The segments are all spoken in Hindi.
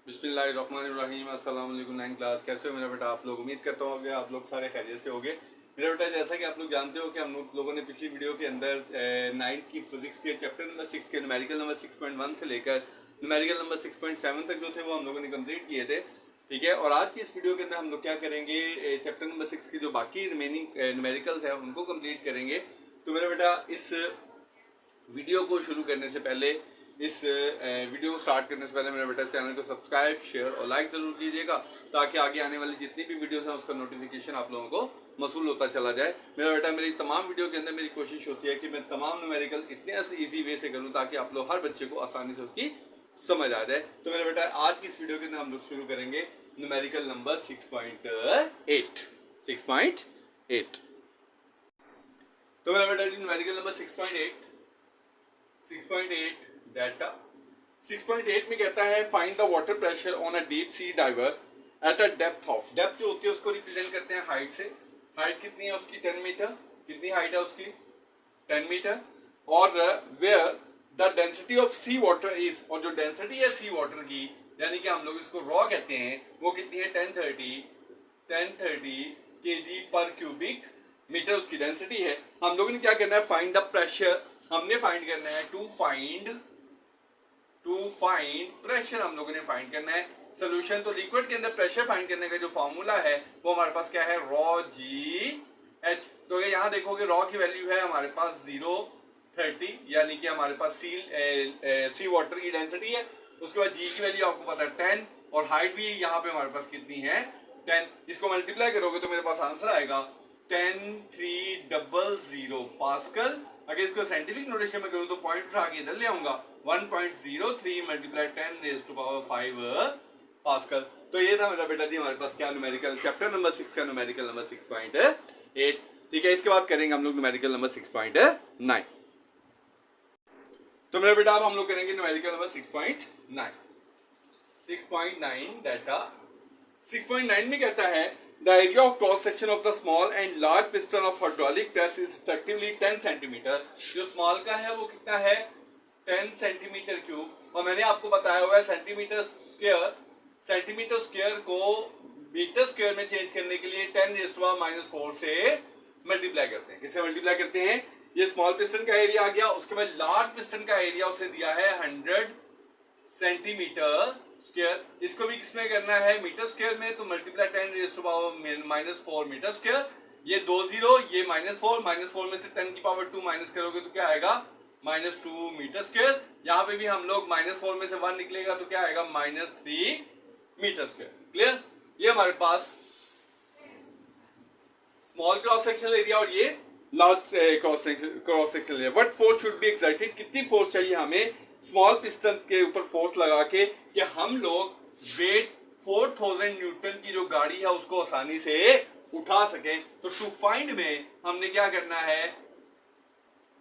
बिस्मिल्लाहिर्रहमानिर्रहीम। अस्सलाम वालेकुम। 9 क्लास, कैसे हो मेरा बेटा? आप लोग, उम्मीद करता हूँ कि आप लोग सारे खैरियत से होंगे। मेरा बेटा, जैसा कि आप लोग जानते हो कि हम लोगों ने पिछली वीडियो के अंदर 9th की फिजिक्स के चैप्टर नंबर 6 के न्यूमेरिकल नंबर 6.1 से लेकर न्यूमेरिकल नंबर 6.7 तक जो थे वो हम लोगों ने कंप्लीट किए थे। ठीक है, और आज की इस वीडियो के अंदर हम लोग क्या करेंगे, चैप्टर नंबर 6 की जो बाकी रिमेनिंग न्यूमेरिकल्स है उनको कंप्लीट करेंगे। तो मेरा बेटा, इस वीडियो को शुरू करने से पहले, इस वीडियो को स्टार्ट करने से पहले मेरा बेटा चैनल को सब्सक्राइब, शेयर और लाइक ज़रूर कीजिएगा, ताकि आगे आने वाली जितनी भी वीडियोस हैं उसका नोटिफिकेशन आप लोगों को मसूल होता चला जाए। मेरा बेटा, मेरी तमाम वीडियो के अंदर मेरी कोशिश होती है कि मैं तमाम न्यूमेरिकल इतने ईजी वे से करूँ ताकि आप लोग, हर बच्चे को आसानी से उसकी समझ आ जाए। तो मेरा बेटा, आज की इस वीडियो के अंदर हम लोग शुरू करेंगे न्यूमेरिकल नंबर 6.8। 6.8। तो मेरा बेटा जी, न्यूमेरिकल नंबर 6.8 डाटा 6.8 में कहता है find the water pressure on a deep sea diver at a depth of. Depth जो होती है उसको रिप्रेजेंट करते हैं हाइट से। हाइट कितनी है उसकी? 10 मीटर। कितनी हाइट है उसकी? 10 मीटर। और where the density of sea water is, और जो डेंसिटी है सी वाटर की, यानी कि हम लोग इसको रॉ कहते हैं, वो कितनी है? 1030 kg पर क्यूबिक मीटर उसकी डेंसिटी है। हम लोगों ने क्या करना है? फाइंड द प्रेशर हमने फाइंड करना है। टू फाइंड प्रेशर हम लोगों ने फाइंड करना है। सोल्यूशन तो लिक्विड के अंदर प्रेशर फाइंड करने का जो फॉर्मूला है वो हमारे पास क्या है? रॉ जी एच। तो ये यहाँ देखोगे रॉ की वैल्यू है हमारे पास 030, यानी कि हमारे पास सी वाटर की डेंसिटी है। उसके बाद जी की वैल्यू आपको पता है 10, और हाइट भी यहाँ पे हमारे पास कितनी है? 10। इसको मल्टीप्लाई करोगे तो मेरे पास आंसर आएगा 10300 पास्कल। अगर इसको साइंटिफिक नोटेशन में करूं तो पॉइंट उठा के इधर ले आऊंगा, 1.03 मल्टीप्लाई 10⁻5 पास्कल। तो ये था मेरा बेटा जी हमारे पास क्या न्यूमेरिकल चैप्टर नंबर 6 का न्यूमेरिकल नंबर 6.8। ठीक है, इसके बाद करेंगे हम लोग न्यूमेरिकल नंबर 6.9। तो मेरा बेटा अब हम लोग करेंगे न्यूमेरिकल नंबर 6.9। 6.9 डाटा 6.9 में कहता है the area of cross section of the small and large piston of hydraulic press is respectively 10 centimeter। जो स्मॉल का है वो कितना है? 10 सेंटीमीटर क्यूब। और मैंने आपको बताया हुआ है सेंटीमीटर स्क्वायर को मीटर स्क्वायर में चेंज करने के लिए 10⁻⁻4 से मल्टीप्लाई करते हैं। किससे मल्टीप्लाई करते हैं? ये स्मॉल पिस्टन का एरिया आ गया, उसके बाद लार्ज पिस्टन का एरिया उसे दिया है 100 सेंटीमीटर स्क्वायर। इसको भी किसमें करना है? मीटर स्क्वायर में। तो मल्टीप्लाई 10⁻⁻4 मीटर स्क्वायर। ये 2 0, ये -4, -4 में से 10⁻2 माइनस करोगे तो क्या आएगा? -2 मीटर स्क्वायर। यहाँ पे भी हम लोग -4 में से 1 निकलेगा तो क्या आएगा? -3 मीटर स्क्वायर। क्लियर? ये हमारे पास स्मॉल क्रॉस सेक्शनल एरिया और ये large cross sectional area. What force should be exerted? कितनी फोर्स चाहिए हमें स्मॉल पिस्टन के ऊपर फोर्स लगा के कि हम लोग वेट 4000 न्यूटन की जो गाड़ी है उसको आसानी से उठा सकें। तो टू फाइंड में हमने क्या करना है?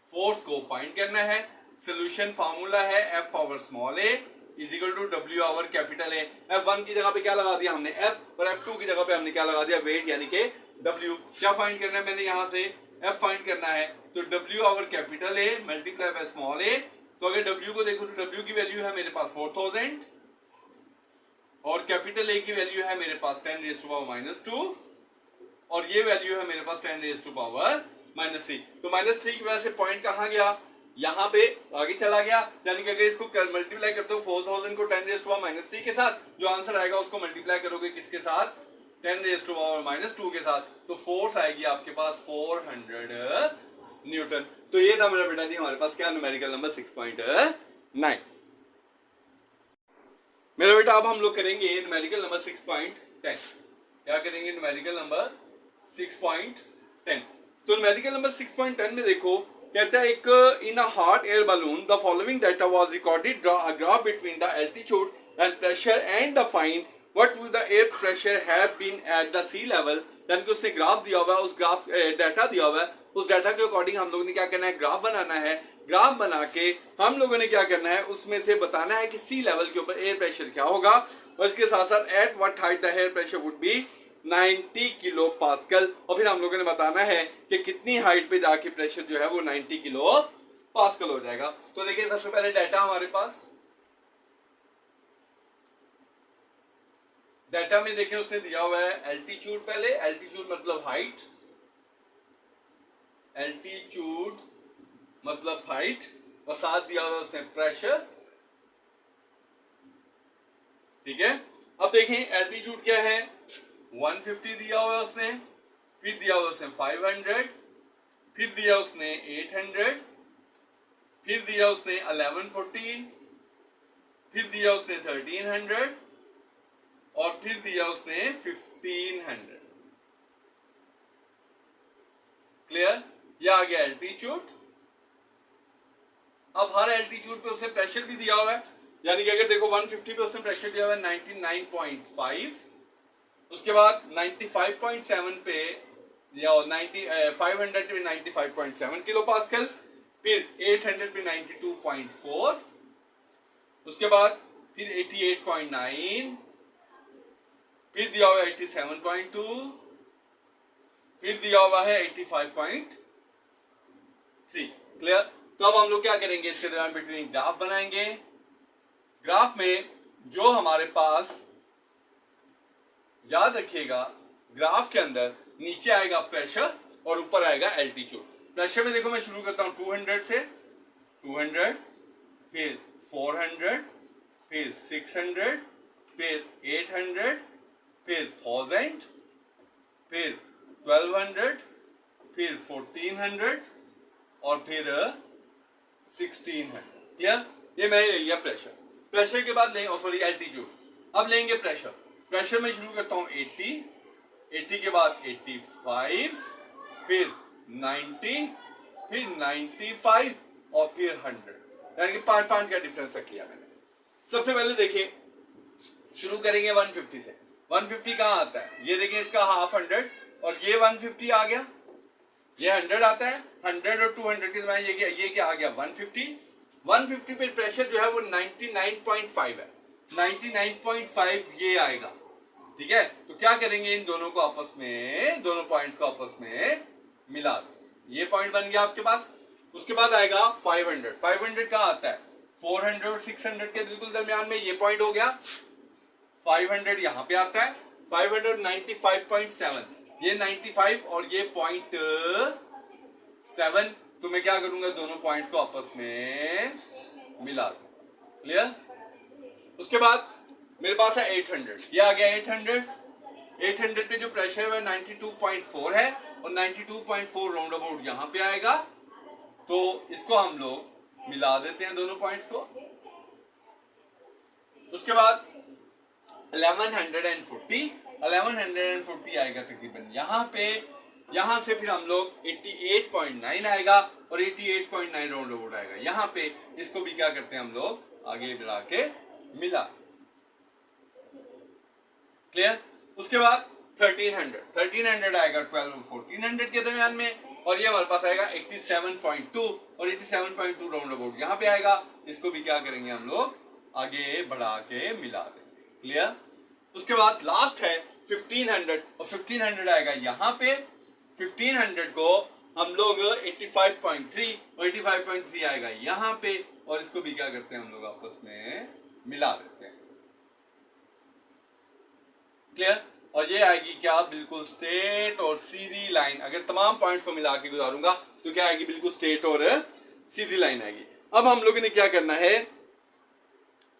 फोर्स को फाइंड करना है। सोल्यूशन फार्मूला है F power small a is equal to W over capital A। F1 की जगह पे क्या लगा दिया हमने? F, और F2 की जगह पे हमने क्या लगा दिया? वेट, यानी कि W। क्या फाइंड करना है? मैंने यहां से F फाइंड करना है, तो W over capital A multiply by small a। तो अगर W को देखो तो W की वैल्यू है मेरे पास 4000, और कैपिटल A की वैल्यू है मेरे पास 10⁻⁻2, और ये वैल्यू है मेरे पास 10⁻⁻3। तो -3 की वजह से पॉइंट कहाँ गया? यहाँ पे आगे चला गया। यानी कि अगर इसको मल्टीप्लाई करते हो 4000 को 10⁻⁻3 के साथ, जो आंसर आएगा उसको मल्टीप्लाई करोगे किसके साथ? 10⁻⁻2 के साथ। तो फोर्स आएगी आपके पास 400 न्यूटन। तो ये था मेरा बेटा जी हमारे पास क्या? Numerical number 6.9। मेरा बेटा अब हम लोग करेंगे न्यूमेरिकल नंबर 6.10। क्या करेंगे? Numerical number 6.10। तो न्यूमेरिकल नंबर 6.10 में देखो, कहता है एक in a hot air balloon the following data was recorded, draw a graph between the altitude and pressure and the find what would the air pressure have been at the sea level. यानी कि उसने ग्राफ दिया हुआ है, उस ग्राफ डाटा दिया हुआ है, उस डाटा के अकॉर्डिंग हम लोगों ने क्या करना है? ग्राफ बनाना है। ग्राफ बना के हम लोगों ने क्या करना है? उसमें से बताना है कि सी लेवल के ऊपर एयर प्रेशर क्या होगा, और इसके साथ साथ at what height the air pressure would be 90 kilo pascal. और फिर हम लोगों ने बताना है कि कितनी हाइट पे जाके प्रेशर जो है वो 90 किलो पास्कल हो जाएगा। तो देखिए, सबसे पहले डाटा हमारे पास डाटा में देखें उसने दिया हुआ है एल्टीट्यूड, पहले एल्टीट्यूड मतलब हाइट, एल्टीट्यूड मतलब हाइट, और साथ दिया हुआ है उसने प्रेशर, ठीक है। अब देखें एल्टीट्यूड क्या है, 150 दिया हुआ है उसने, फिर दिया हुआ उसने 500, फिर दिया उसने 800, फिर दिया उसने 1140, फिर दिया उसने 1300, और फिर दिया उसने 1500। क्लियर, ये आ गया एल्टीट्यूड। अब हर एल्टीट्यूड पे उसने प्रेशर भी दिया हुआ है, यानी कि अगर देखो 150 पे उसने प्रेशर दिया हुआ है 99.5, उसके बाद 95.7 पे या 500 पे 95.7 किलो पास्कल, फिर 800 पे 92.4, उसके बाद फिर 88.9, फिर दिया हुआ है 87.2, फिर दिया हुआ है 85.3। क्लियर। तो अब हम लोग क्या करेंगे, इसके दौरान बिटवीन ग्राफ बनाएंगे। ग्राफ में जो हमारे पास, याद रखिएगा ग्राफ के अंदर नीचे आएगा प्रेशर और ऊपर आएगा एल्टीट्यूड। प्रेशर में देखो मैं शुरू करता हूं 200 से, 200, फिर 400, फिर 600, फिर 800, फिर 1000, फिर 1200, फिर 1400, और फिर 1600। क्लियर, ये मैंने ले लिया प्रेशर। प्रेशर के बाद लेंगे, सॉरी एल्टीट्यूड, अब लेंगे प्रेशर। प्रेशर में शुरू करता हूं 80, 80 के बाद 85, फिर 90, फिर 95, और फिर 100, यानी कि 5 का डिफरेंस रख लिया मैंने। सबसे पहले देखिए शुरू करेंगे 150 से। 150 कहाँ आता है, ये देखिए इसका हाफ 100, और ये 150 आ गया, ये 100 आता है, 100 और 200 के दरमियान ये क्या आ गया 150। 150 पे प्रेशर जो है वो 99.5 है, 99.5 ये आएगा, ठीक है। तो क्या करेंगे, इन दोनों को आपस में, दोनों पॉइंट्स को आपस में मिला दो, ये पॉइंट बन गया आपके पास। उसके बाद आएगा 500, 500 कहाँ आता है 400 और 600 के बिल्कुल दरमियान में, ये पॉइंट हो गया। 500 यहाँ पे आता है, 500 95.7, ये 95 और ये 0.7, तो मैं क्या करूंगा, दोनों पॉइंट्स को आपस में मिला दूं। क्लियर। उसके बाद मेरे पास है 800, ये आ गया 800। 800 पे जो प्रेशर है 92.4 है, और 92.4 राउंड अबाउट यहाँ पे आएगा, तो इसको हम लोग मिला देते हैं दोनों पॉइंट्स को। उसके बाद 1140 आएगा तकरीबन यहाँ पे, यहाँ से फिर हम लोग 88.9 आएगा, और 88.9 राउंड अबाउट आएगा यहाँ पे, इसको भी क्या करते हैं हम लोग आगे बढ़ा के मिला। क्लियर। उसके बाद 1300 आएगा 12 और 1400 के दरमियान में, और ये हमारे पास आएगा 87.2, और 87.2 राउंड अबाउट यहाँ पे आएगा, इसको भी क्या करेंगे हम लोग आगे बढ़ा के मिला देंगे। क्लियर। उसके बाद लास्ट है 1500, और 1500 आएगा यहाँ पे, 1500 को हम लोग 85.3 और 85.3 आएगा यहाँ पे, और इसको भी क्या करते हैं हम लोग आपस में मिला देते हैं। क्लियर। और ये आएगी क्या, बिल्कुल स्ट्रेट और सीधी लाइन। अगर तमाम पॉइंट्स को मिला के गुजारूंगा तो क्या आएगी, बिल्कुल स्ट्रेट और सीधी लाइन आएगी। अब हम लोगों ने क्या करना है,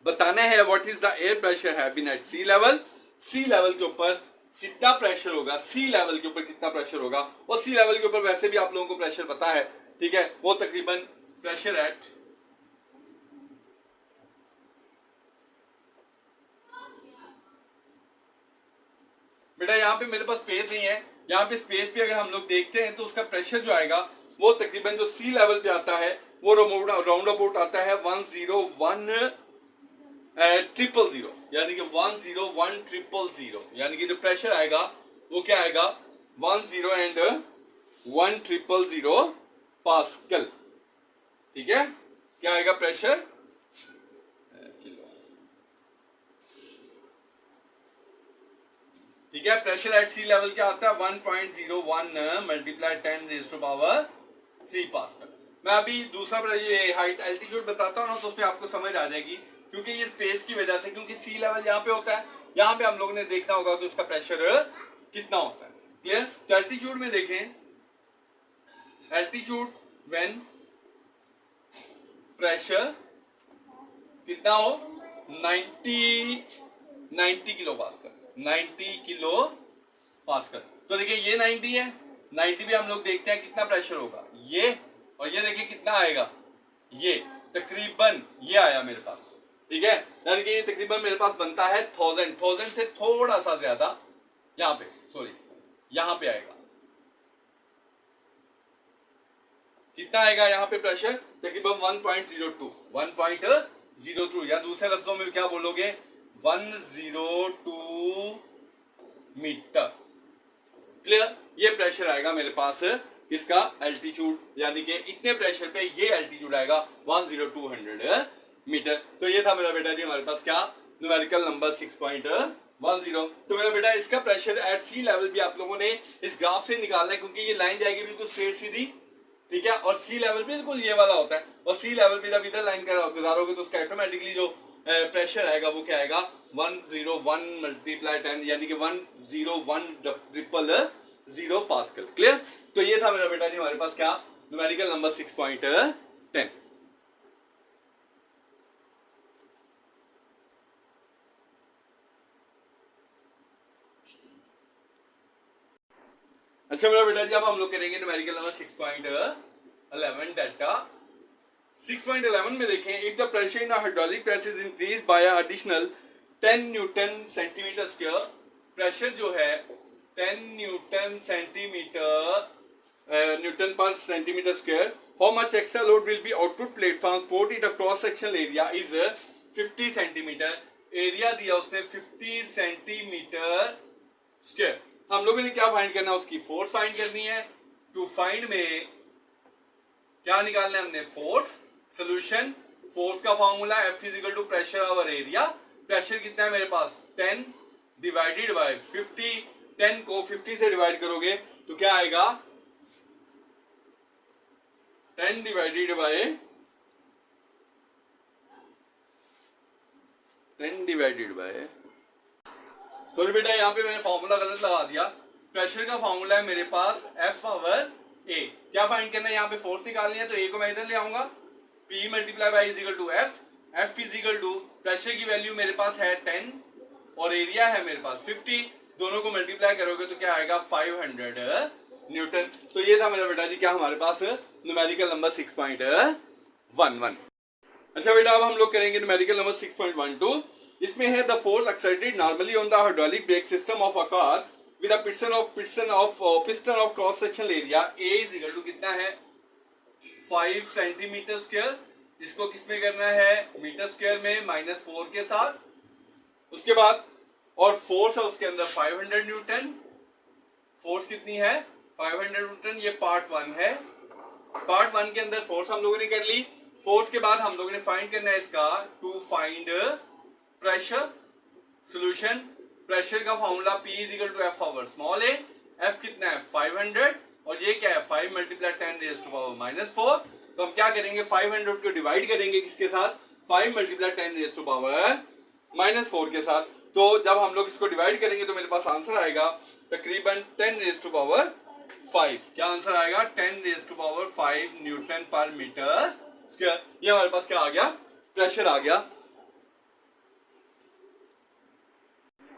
बताना है what is the air pressure having at sea level. Sea level के ऊपर कितना प्रेशर होगा, सी लेवल के ऊपर कितना प्रेशर होगा, और सी लेवल के ऊपर वैसे भी आप लोगों को प्रेशर पता है, ठीक है, वो तकरीबन प्रेशर एट बेटा यहाँ पे मेरे पास स्पेस नहीं है, यहाँ पे स्पेस पे अगर हम लोग देखते हैं तो उसका प्रेशर जो आएगा वो तकरीबन जो सी लेवल पे आता है वो राउंड अबाउट आता है 101,000, यानी कि 101,000, यानी कि जो प्रेशर आएगा वो क्या आएगा 101,000 पास्कल। ठीक है, क्या आएगा प्रेशर, ठीक है। प्रेशर एट सी लेवल क्या आता है 1.01 मल्टीप्लाई 10⁻³ पास्कल। मैं अभी दूसरा ये हाइट एल्टीट्यूड बताता हूँ ना तो उसमें आपको समझ आ जाएगी क्योंकि ये स्पेस की वजह से, क्योंकि सी लेवल यहाँ पे होता है, यहाँ पे हम लोगों ने देखना होगा कि उसका प्रेशर कितना होता है। क्लियर? तो एल्टीट्यूड में देखें, एल्टीट्यूड व्हेन प्रेशर कितना हो 90 किलो पास्कल, 90 किलो पास्कल। तो देखिए ये 90 है, 90 भी हम लोग देखते हैं कितना प्रेशर होगा ये, और ये देखिए कितना आएगा, ये तकरीबन ये आया मेरे पास। ठीक है, यानी कि ये तकरीबन मेरे पास बनता है 1000 से थोड़ा सा ज्यादा, यहाँ पे सॉरी यहाँ पे आएगा, कितना आएगा यहाँ पे प्रेशर, तकरीबन 1.02 या दूसरे लफ्जों में क्या बोलोगे 102 मीटर। क्लियर? ये प्रेशर आएगा मेरे पास किसका, एल्टीट्यूड, यानी कि इतने प्रेशर पे ये एल्टीट्यूड आएगा 10200 मीटर। तो ये था मेरा बेटा जी हमारे पास क्या, न्यूमेरिकल नंबर 6.10। तो मेरा बेटा इसका प्रेशर एट सी लेवल भी आप लोगों ने इस ग्राफ से निकालना है, क्योंकि ये लाइन जाएगी बिल्कुल स्ट्रेट सीधी। ठीक है, और सी लेवल बिल्कुल ये वाला होता है, और सी लेवल पे जब इधर लाइन गुजारोगे तो उसका ऑटोमेटिकली जो प्रेशर आएगा वो क्या आएगा 101 मल्टीप्लाई 10, यानी कि 101,000 पास्कल। क्लियर? तो ये था मेरा बेटा जी हमारे पास क्या, न्यूमेरिकल नंबर 6.10। अच्छा मेरा बेटा जी अब हम लोग करेंगे न्यूमेरिकल नंबर 6.11 डेल्टा। 6.11 में देखें, if the pressure in hydraulic press is increase by additional 10 Newton centimetre square, pressure जो है 10 न्यूटन पर centimetre square, how much extra load will be output platform support it a cross sectional area is 50 centimetre. Area दिया उसने 50 सेंटीमीटर स्क्वायर। हम लोगों ने क्या फाइंड करना है, उसकी फोर्स फाइंड करनी है। टू फाइंड में क्या निकालना है हमने, फोर्स। सोल्यूशन, फोर्स का formula F is equal to pressure over area. Pressure कितना है मेरे पास 10 डिवाइडेड बाय 50, 10 को 50 से डिवाइड करोगे तो क्या आएगा 10 डिवाइडेड बाय 10 सॉरी बेटा यहाँ पे मैंने फॉर्मूला गलत लगा दिया। प्रेशर का फॉर्मूला है मेरे पास F ओवर A। क्या फाइंड करना है, यहाँ पे फोर्स निकालनी है तो A को मैं इधर ले आऊंगा, P multiply by is equal to F। F is equal to pressure की वैल्यू मेरे पास है 10 और एरिया है मेरे पास 50, दोनों को मल्टीप्लाई करोगे तो क्या आएगा 500 न्यूटन। तो ये था मेरा बेटा जी क्या हमारे पास न्यूमेरिकल नंबर 6.11। अच्छा बेटा अब हम लोग करेंगे न्यूमेरिकल नंबर 6.12। इसमें है the force exerted normally on the hydraulic brake system of a car with a piston of cross sectional area A is equal to कितना है 5 सेंटीमीटर स्क्वायर। इसको किसमें करना है मीटर स्क्वायर में -4 के साथ। उसके बाद और फोर्स है उसके अंदर 500 न्यूटन। फोर्स कितनी है 500 न्यूटन। ये पार्ट 1 है। पार्ट 1 के अंदर फोर्स हम लोगों ने कर ली। फोर्स के बाद हम लोगों ने फाइंड करना है इसका to find pressure. Solution, pressure का formula P is equal to F over small a। F कितना है 500 और ये क्या है 5 मल्टीप्लाई 10 रेज़ टू पावर -4। तो हम क्या करेंगे 500 को डिवाइड करेंगे किसके साथ 5 मल्टीप्लाई 10 रेज़ टू पावर -4 के साथ। तो जब हम लोग इसको डिवाइड करेंगे तो मेरे पास आंसर आएगा तकरीबन 10 रेज़ टू पावर 5। क्या आंसर आएगा 10 rays to power 5 newton per metre square. ये हमारे पास क्या आ गया प्रेशर आ गया।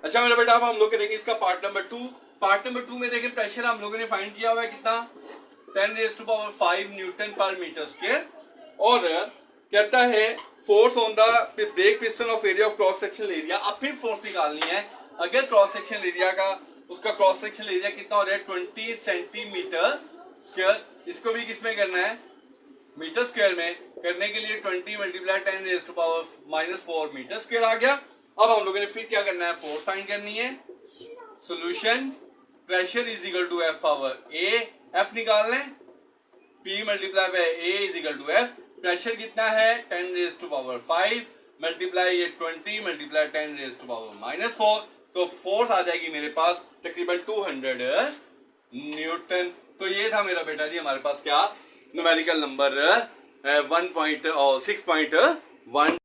अच्छा मेरा बेटा अब हम लोग करेंगे इसका पार्ट नंबर 2। पार्ट नंबर 2 में देखें प्रेशर हम लोगों ने फाइंड किया हुआ है कितना 10 rays to power 5 newton per metre square. और कहता है force on the brake piston of area of cross sectional area. अब फिर फोर्स निकालनी है। अगर क्रॉस सेक्शनल एरिया का उसका क्रॉस सेक्शनल एरिया कितना हो रहा है 20 सेंटीमीटर स्क्वायर। इसको भी किसमें करना है मीटर स्क्वायर में। करने के लिए 20 multiply 10 rays to power -4 metre square आ गया। अब हम लोगों ने फिर क्या करना है फोर्स फाइंड करनी है। Solution, pressure is equal to F over A। F निकाल लें P multiply by A is equal to F। Pressure कितना है 10 रेज़ टू पावर 5 मल्टीप्लाई ये 20 मल्टीप्लाई 10 रेज़ टू पावर -4। तो फोर्स आ जाएगी मेरे पास तकरीबन 200 न्यूटन। तो ये था मेरा बेटा जी हमारे पास क्या न्यूमेरिकल नंबर 6.1।